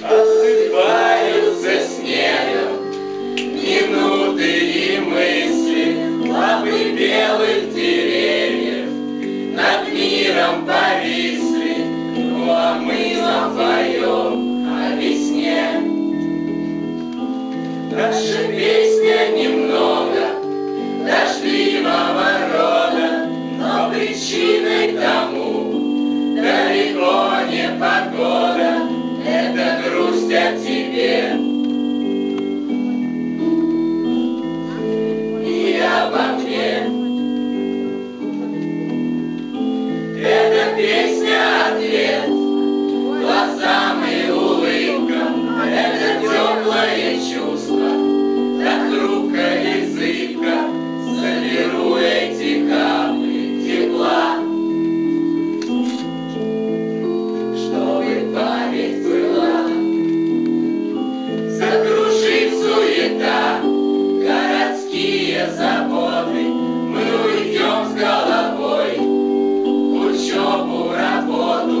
Осыпаются снегом минуты и мысли, лапы белых деревьев над миром повисли. Ну а мы запоем о весне. Наша песня немного дождливого рода, но причиной тому далеко не погода. Это грусть о тебе и обо мне. Эта песня ответ глазам и улыбкам. Это теплое чувство, так хрупко и зыбко. Соберу эти капли тепла, чтобы память была. Закружит суета, городские заботы, мы уйдем с головой в учебу, работу.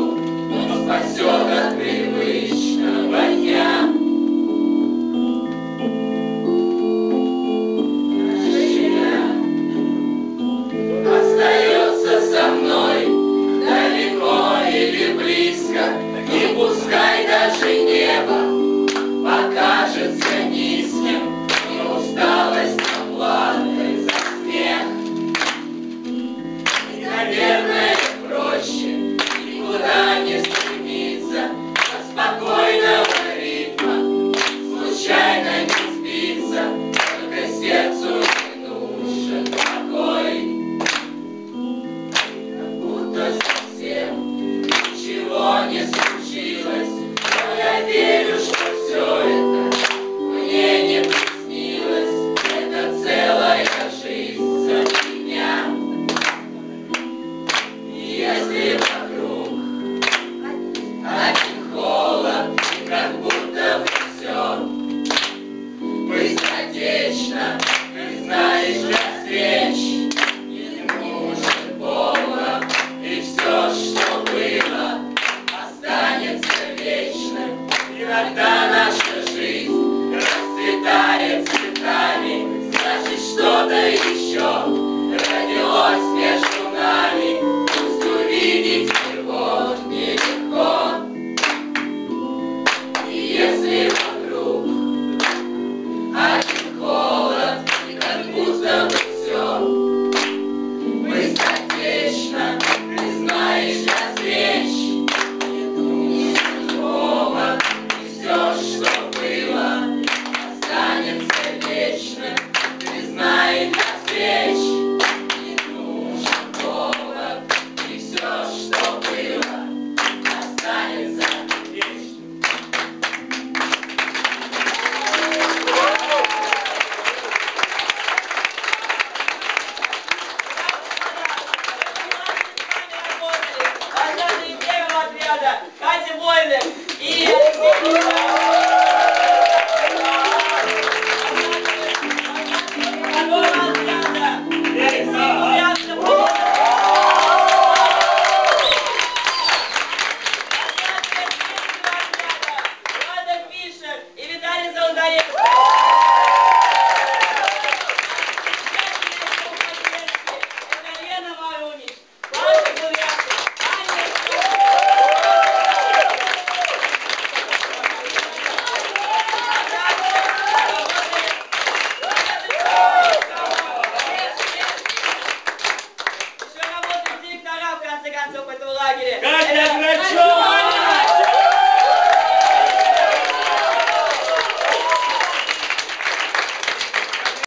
Он спасет от привычного дня. Остается со мной далеко или близко, и пускай даже небо покажется низким, и усталость оплатой за смех. И, наверное, проще никуда не стремиться, от спокойного ритма случайно не сбиться, только сердцу не нужен покой. Как будто совсем ничего не случилось, но я верю, что все это мне не приснилось. Это целая жизнь за меня. И если вокруг один холод, и как будто бы все быстротечно, ты знаешь, для встреч не нужен повод, и все, что было, останется вечным. И когда наша жизнь расцветает цветами, значит, что-то еще родилось между нами. Пусть увидеть его нелегко. И если вокруг один холод, и как будто бы все быстротечно, ты знаешь, для встреч не нужен повод, и все, что было, останется вечным. Ты знаешь, для встреч не нужен повод, и все, что было, останется вечным. Отряда Катя Бойлер и Алексей Николаев.